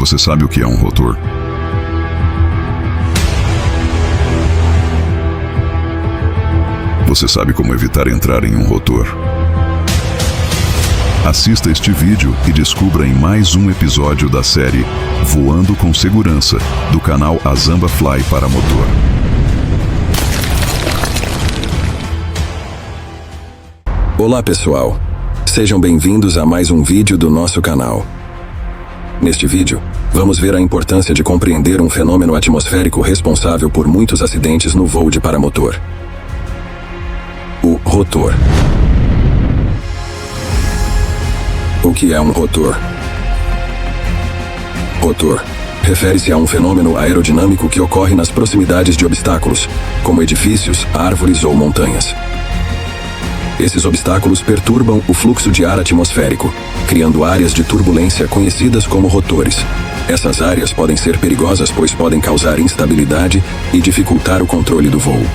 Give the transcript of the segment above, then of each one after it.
Você sabe o que é um rotor? Você sabe como evitar entrar em um rotor? Assista este vídeo e descubra em mais um episódio da série Voando com Segurança, do canal Azamba Fly para motor. Olá pessoal, sejam bem-vindos a mais um vídeo do nosso canal. Neste vídeo, vamos ver a importância de compreender um fenômeno atmosférico responsável por muitos acidentes no voo de paramotor. O rotor. O que é um rotor? Rotor refere-se a um fenômeno aerodinâmico que ocorre nas proximidades de obstáculos, como edifícios, árvores ou montanhas. Esses obstáculos perturbam o fluxo de ar atmosférico, criando áreas de turbulência conhecidas como rotores. Essas áreas podem ser perigosas pois podem causar instabilidade e dificultar o controle do voo.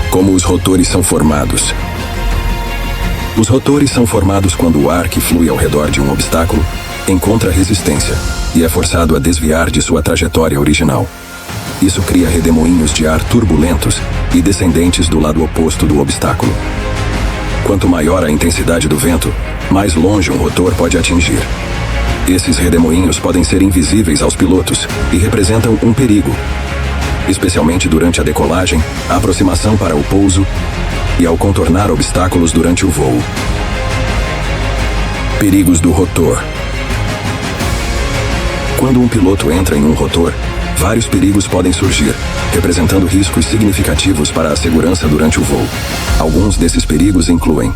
Como os rotores são formados? Os rotores são formados quando o ar que flui ao redor de um obstáculo encontra resistência e é forçado a desviar de sua trajetória original. Isso cria redemoinhos de ar turbulentos e descendentes do lado oposto do obstáculo. Quanto maior a intensidade do vento, mais longe um rotor pode atingir. Esses redemoinhos podem ser invisíveis aos pilotos e representam um perigo, especialmente durante a decolagem, a aproximação para o pouso e ao contornar obstáculos durante o voo. Perigos do rotor. Quando um piloto entra em um rotor, vários perigos podem surgir, representando riscos significativos para a segurança durante o voo. Alguns desses perigos incluem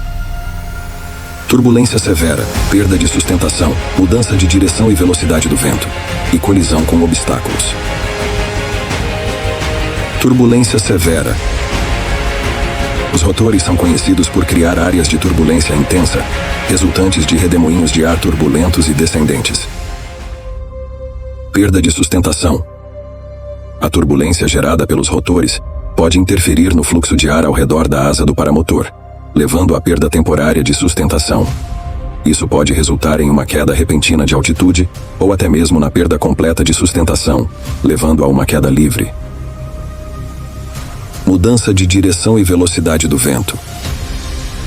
turbulência severa, perda de sustentação, mudança de direção e velocidade do vento, e colisão com obstáculos. Turbulência severa. Os rotores são conhecidos por criar áreas de turbulência intensa, resultantes de redemoinhos de ar turbulentos e descendentes. Perda de sustentação. A turbulência gerada pelos rotores pode interferir no fluxo de ar ao redor da asa do paramotor, levando à perda temporária de sustentação. Isso pode resultar em uma queda repentina de altitude ou até mesmo na perda completa de sustentação, levando a uma queda livre. Mudança de direção e velocidade do vento.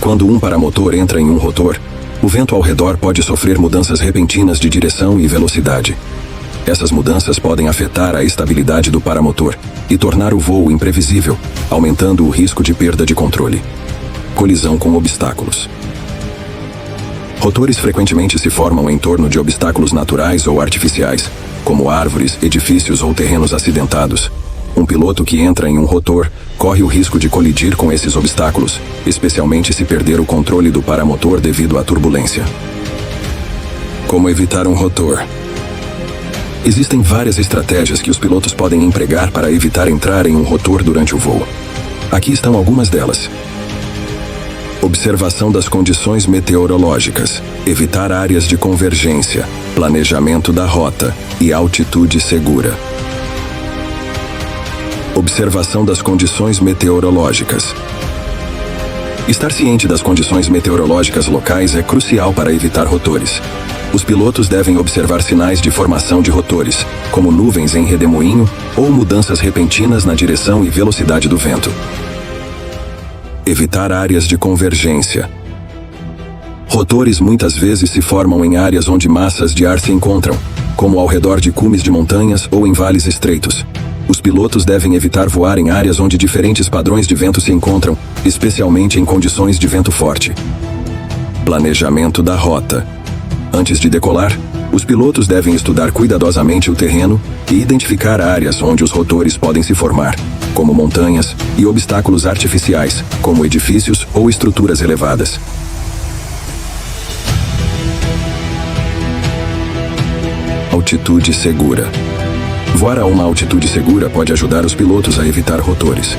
Quando um paramotor entra em um rotor, o vento ao redor pode sofrer mudanças repentinas de direção e velocidade. Essas mudanças podem afetar a estabilidade do paramotor e tornar o voo imprevisível, aumentando o risco de perda de controle. Colisão com obstáculos. Rotores frequentemente se formam em torno de obstáculos naturais ou artificiais, como árvores, edifícios ou terrenos acidentados. Um piloto que entra em um rotor corre o risco de colidir com esses obstáculos, especialmente se perder o controle do paramotor devido à turbulência. Como evitar um rotor? Existem várias estratégias que os pilotos podem empregar para evitar entrar em um rotor durante o voo. Aqui estão algumas delas. Observação das condições meteorológicas, evitar áreas de convergência, planejamento da rota e altitude segura. Observação das condições meteorológicas. Estar ciente das condições meteorológicas locais é crucial para evitar rotores. Os pilotos devem observar sinais de formação de rotores, como nuvens em redemoinho ou mudanças repentinas na direção e velocidade do vento. Evitar áreas de convergência. Rotores muitas vezes se formam em áreas onde massas de ar se encontram, como ao redor de cumes de montanhas ou em vales estreitos. Os pilotos devem evitar voar em áreas onde diferentes padrões de vento se encontram, especialmente em condições de vento forte. Planejamento da rota. Antes de decolar, os pilotos devem estudar cuidadosamente o terreno e identificar áreas onde os rotores podem se formar, como montanhas e obstáculos artificiais, como edifícios ou estruturas elevadas. Altitude segura. Voar a uma altitude segura pode ajudar os pilotos a evitar rotores.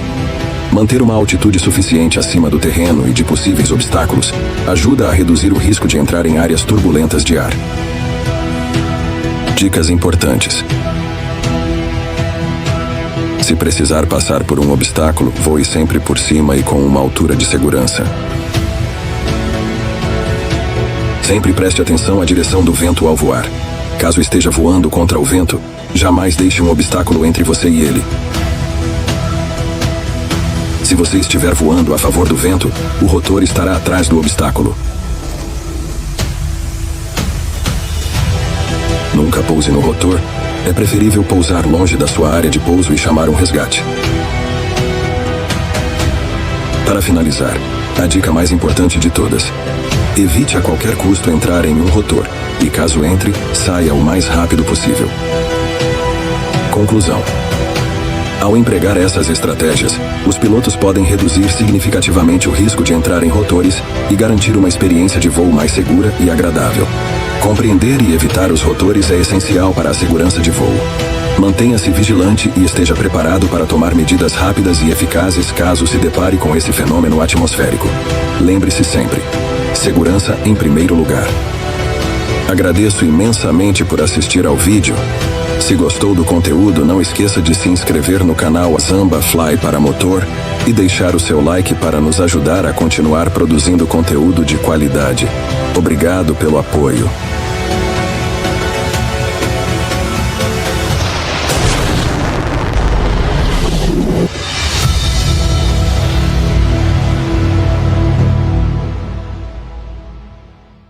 Manter uma altitude suficiente acima do terreno e de possíveis obstáculos ajuda a reduzir o risco de entrar em áreas turbulentas de ar. Dicas importantes. Se precisar passar por um obstáculo, voe sempre por cima e com uma altura de segurança. Sempre preste atenção à direção do vento ao voar. Caso esteja voando contra o vento, jamais deixe um obstáculo entre você e ele. Se você estiver voando a favor do vento, o rotor estará atrás do obstáculo. Nunca pouse no rotor. É preferível pousar longe da sua área de pouso e chamar um resgate. Para finalizar, a dica mais importante de todas: evite a qualquer custo entrar em um rotor, e caso entre, saia o mais rápido possível. Conclusão: ao empregar essas estratégias, os pilotos podem reduzir significativamente o risco de entrar em rotores e garantir uma experiência de voo mais segura e agradável. Compreender e evitar os rotores é essencial para a segurança de voo. Mantenha-se vigilante e esteja preparado para tomar medidas rápidas e eficazes caso se depare com esse fenômeno atmosférico. Lembre-se sempre: segurança em primeiro lugar. Agradeço imensamente por assistir ao vídeo. Se gostou do conteúdo, não esqueça de se inscrever no canal Azamba Fly para motor e deixar o seu like para nos ajudar a continuar produzindo conteúdo de qualidade. Obrigado pelo apoio.